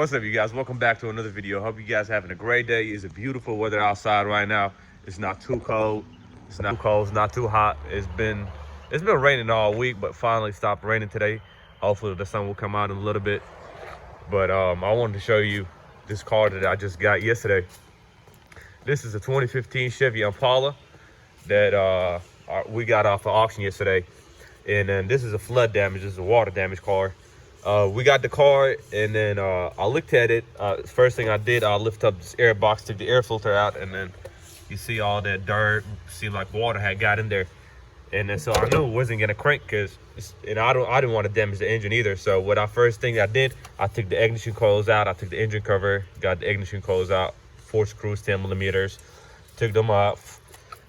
What's up, you guys? Welcome back to another video. Hope you guys having a great day. It's a beautiful weather outside right now. It's not too cold. It's not too cold. It's not too hot. It's been raining all week, but finally stopped raining today. Hopefully the sun will come out in a little bit. But I wanted to show you this car that I just got yesterday. This is a 2015 Chevy Impala that we got off the auction yesterday. And then this is a flood damage. This is a water damage car. We got the car, and then I looked at it. First thing I did, I lift up this air box, took the air filter out, and then you see all that dirt. Seemed like water had got in there, and then so I knew it wasn't gonna crank because, and I didn't want to damage the engine either. So first thing I did, I took the ignition coils out. I took the engine cover, got the ignition coils out, 4 screws, 10 millimeters, took them off,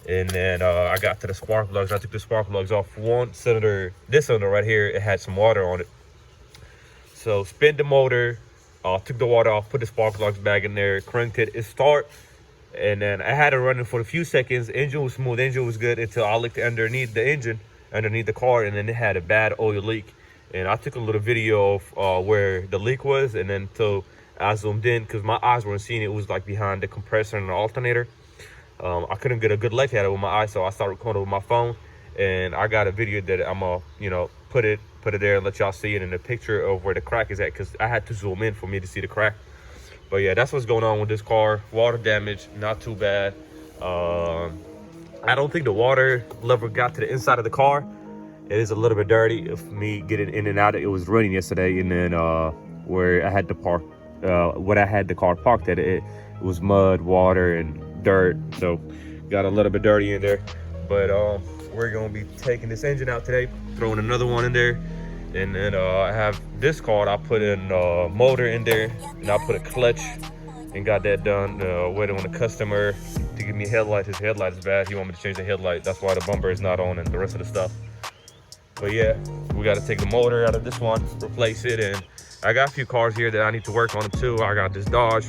and then I got to the spark plugs. I took the spark plugs off one cylinder. This cylinder right here, it had some water on it. So spin the motor, took the water off, put the spark plugs back in there, cranked it, it start, and then I had it running for a few seconds. Engine was smooth, engine was good until I looked underneath the engine, underneath the car, and then it had a bad oil leak. And I took a little video of where the leak was, and then so I zoomed in because my eyes weren't seeing it. It was like behind the compressor and the alternator. I couldn't get a good look at it with my eyes, so I started recording with my phone, and I got a video that I'm gonna put it there and let y'all see it in the picture of where the crack is at, because I had to zoom in for me to see the crack. But yeah, that's what's going on with this car. Water damage, not too bad. I don't think the water level got to the inside of the car. It is a little bit dirty of me getting in and out. It was raining yesterday, and then where I had to park, what I had the car parked at, it was mud, water, and dirt. So got a little bit dirty in there. But we're gonna be taking this engine out today, throwing another one in there, and then I have this car. I put in a motor in there, and I put a clutch and got that done. Waiting on the customer to give me a headlight. His headlight is bad. He want me to change the headlight. That's why the bumper is not on and the rest of the stuff. But yeah, we got to take the motor out of this one, replace it, and I got a few cars here that I need to work on too. I got this Dodge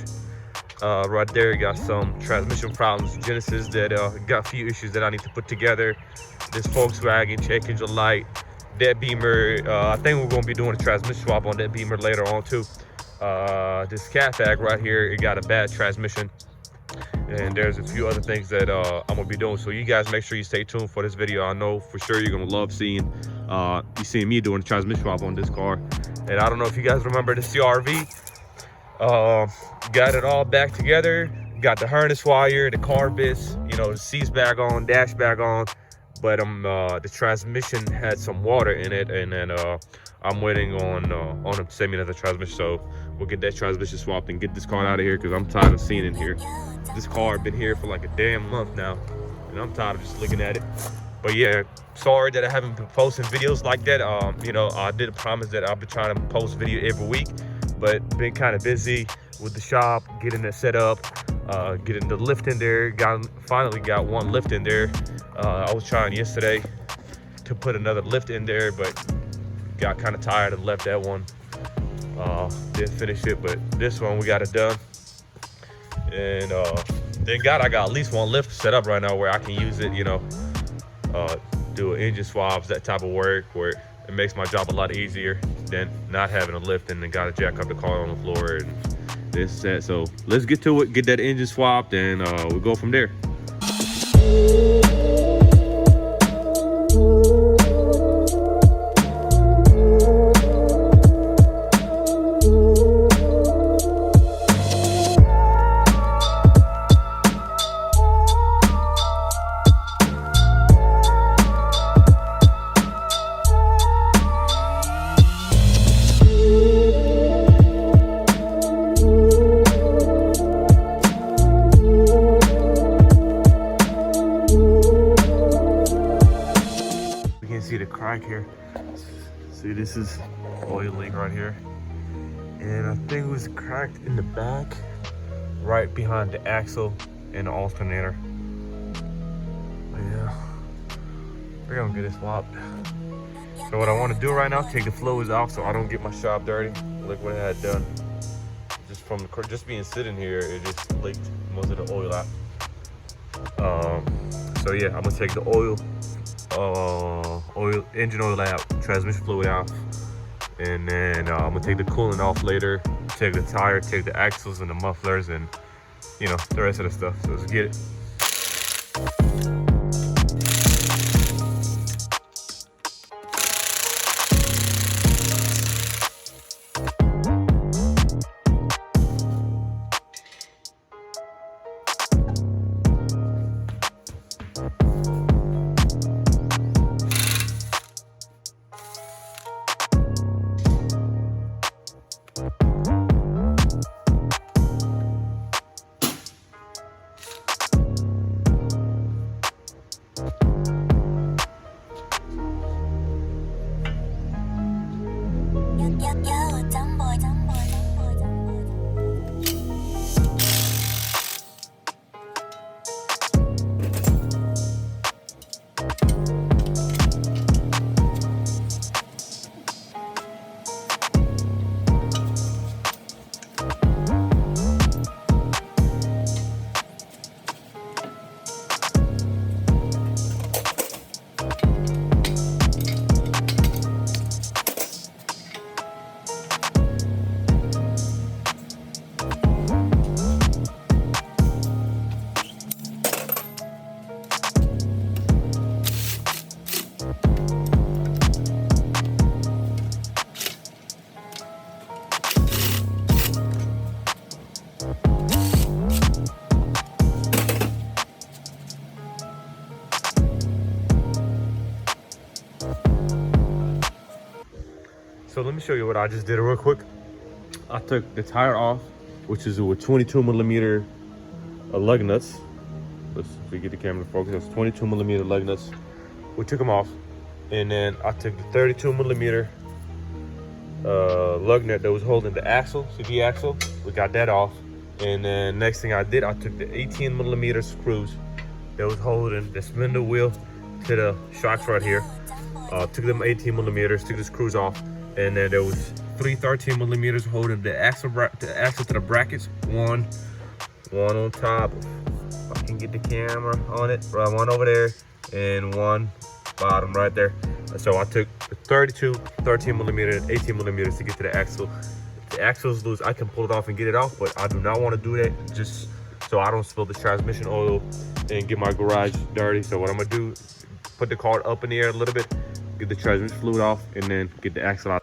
right there, got some transmission problems, Genesis, that got a few issues that I need to put together. This Volkswagen check engine light, that Beamer, I think we're going to be doing a transmission swap on that Beamer later on too. This Catback right here, it got a bad transmission, and there's a few other things that I'm gonna be doing. So you guys make sure you stay tuned for this video. I know for sure you're gonna love seeing me doing a transmission swap on this car. And I don't know if you guys remember the CRV. Got it all back together, got the harness wire, the car bits, the seats back on, dash back on, but the transmission had some water in it, and then I'm waiting on them to send me another transmission. So we'll get that transmission swapped and get this car out of here, because I'm tired of seeing it here. This car been here for like a damn month now, and I'm tired of just looking at it. But yeah, sorry that I haven't been posting videos like that. I did promise that I'll be trying to post video every week, but been kind of busy with the shop, getting it set up, getting the lift in there. Finally got one lift in there. I was trying yesterday to put another lift in there, but got kind of tired and left that one. Didn't finish it, but this one we got it done. And thank God I got at least one lift set up right now where I can use it, do engine swaps, that type of work, where it makes my job a lot easier than not having a lift and then gotta jack up the car on the floor and this, that. So let's get to it, get that engine swapped, and we'll go from there. See the crack here. See, this is oil leak right here, and I think it was cracked in the back, right behind the axle and the alternator. But yeah, we're gonna get it swapped. So what I want to do right now, take the fluids off so I don't get my shop dirty. Look what I had done. Just being sitting here, it just leaked most of the oil out. So yeah, I'm gonna take the engine oil out, transmission fluid out, and then I'm gonna take the coolant off later. take the tire, take the axles and the mufflers, and you know, the rest of the stuff. So let's get it. So let me show you what I just did real quick. I took the tire off, which is with 22 millimeter lug nuts. Let's see if we get the camera to focus. That's 22 millimeter lug nuts. We took them off, and then I took the 32 millimeter lug nut that was holding the axle, CV axle. We got that off, and then next thing I did, I took the 18 millimeter screws that was holding the spindle wheel to the shocks right here. Took them 18 millimeters, took the screws off. And then there was 13 millimeters holding the axle to the brackets. One on top. If I can get the camera on it. Right, one over there, and one bottom right there. So I took the 32, 13 millimeters, 18 millimeters to get to the axle. If the axle's loose, I can pull it off and get it off, but I do not want to do that just so I don't spill the transmission oil and get my garage dirty. So what I'm gonna do, put the car up in the air a little bit, get the transmission fluid off, and then get the axle out.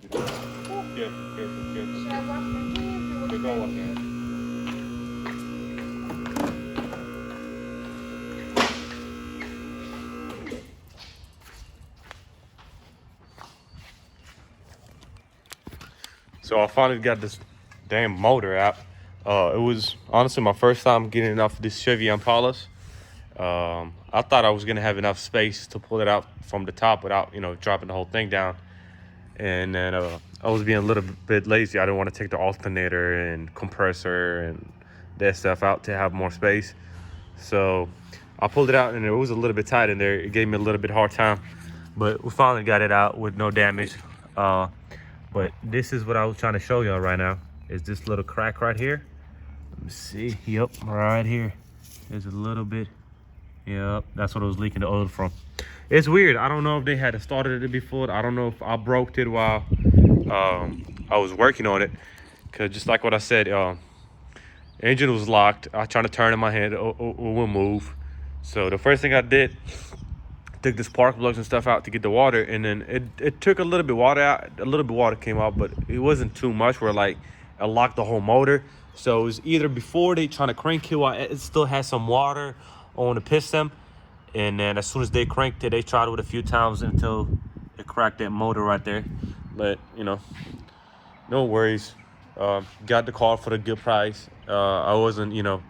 Careful, careful, careful. Should I wash my hands or what? Go wash your hands. So I finally got this damn motor out. It was honestly my first time getting it off this Chevy Impalas. I thought I was gonna have enough space to pull it out from the top without, you know, dropping the whole thing down. And then I was being a little bit lazy. I didn't want to take the alternator and compressor and that stuff out to have more space. So I pulled it out and it was a little bit tight in there. It gave me a little bit hard time, but we finally got it out with no damage. But this is what I was trying to show y'all right now, is this little crack right here. Let me see. Yep, right here. There's a little bit. Yep, that's what it was leaking the oil from. It's weird. I don't know if they had started it before. I don't know if I broke it while I was working on it. Because just like what I said, engine was locked. I tried to turn in my hand, it wouldn't move. So the first thing I did, took the spark plugs and stuff out to get the water, and then it took a little bit water out. A little bit water came out, but it wasn't too much where like it locked the whole motor. So it was either before they trying to crank it while it still had some water on the piston, and then as soon as they cranked it, they tried it a few times until it cracked that motor right there. But you know, no worries. Got the car for the good price. I wasn't, you know,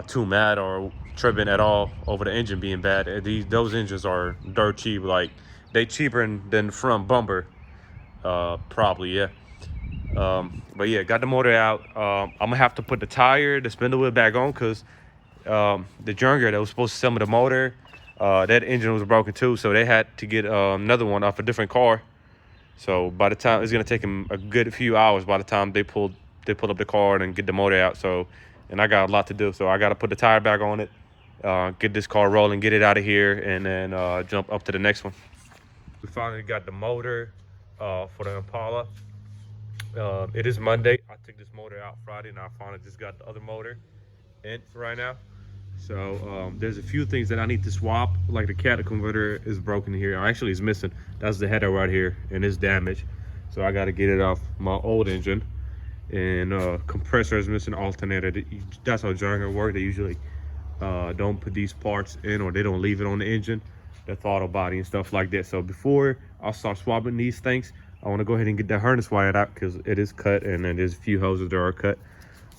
too mad or tripping at all over the engine being bad. Those engines are dirt cheap. Like they cheaper than front bumper, probably, yeah. But yeah, got the motor out. I'm gonna have to put the spindle wheel back on, because the junker that was supposed to sell me the motor, that engine was broken too, so they had to get another one off a different car. So by the time, it's gonna take them a good few hours by the time they pull up the car and get the motor out. So, and I got a lot to do, so I got to put the tire back on it, get this car rolling, get it out of here, and then jump up to the next one. We finally got the motor for the Impala. It is Monday. I took this motor out Friday, and I finally just got the other motor in right now. So there's a few things that I need to swap, like the catalytic converter is broken here. Actually, it's missing. That's the header right here, and it's damaged. So I got to get it off my old engine. And compressor is missing, alternator. That's how junker work. They usually don't put these parts in, or they don't leave it on the engine. The throttle body and stuff like that. So before I start swapping these things, I want to go ahead and get the harness wired out, because it is cut, and then there's a few hoses that are cut.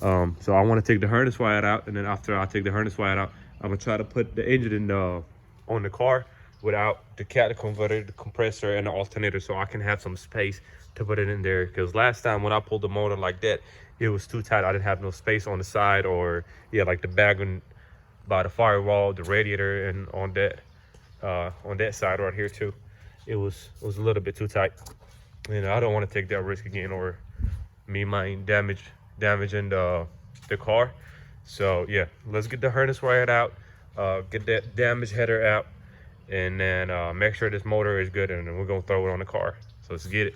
So I want to take the harness wire out, and then after I take the harness wire out, I'm gonna try to put the engine in on the car without the catalytic converter, the compressor, and the alternator, so I can have some space to put it in there. Because last time when I pulled the motor like that, it was too tight. I didn't have no space on the side, or yeah, like the bag by the firewall, the radiator, and on that side right here too, it was a little bit too tight. You know, I don't want to take that risk again, or me mind damaging the car. So yeah, let's get the harness wired out, get that damaged header out, and then make sure this motor is good, and then we're gonna throw it on the car. So let's get it.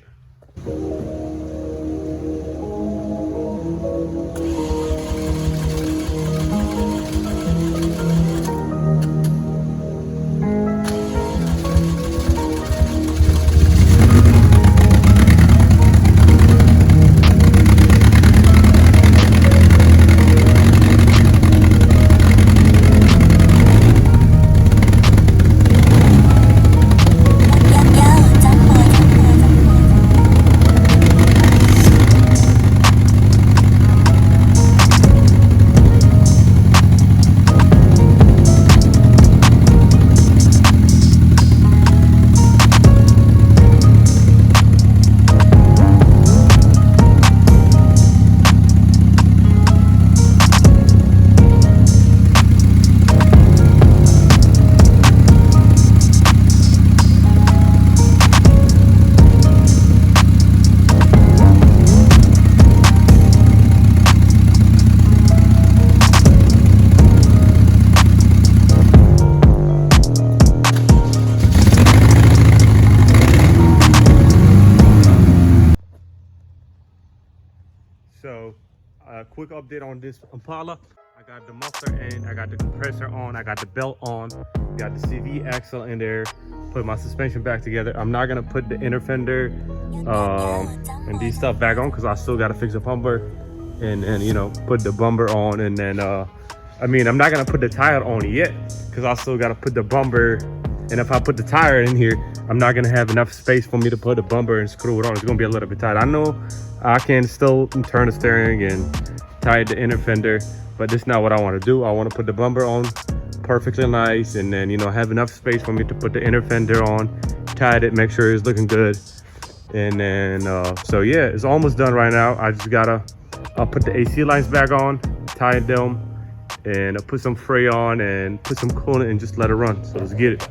So, quick update on this Impala. I got the muffler in, I got the compressor on, I got the belt on, got the CV axle in there, put my suspension back together. I'm not gonna put the inner fender and these stuff back on because I still gotta fix the bumper and you know, put the bumper on, and then I mean, I'm not gonna put the tire on yet because I still gotta put the bumper, and if I put the tire in here, I'm not gonna have enough space for me to put the bumper and screw it on. It's gonna be a little bit tight. I know I can still turn the steering and tie the inner fender, but this is not what I want to do. I want to put the bumper on perfectly nice, and then, you know, have enough space for me to put the inner fender on, tie it, make sure it's looking good, and then so yeah, it's almost done right now. I just gotta put the AC lines back on, tie them, and put some fray on and put some coolant and just let it run. So let's get it.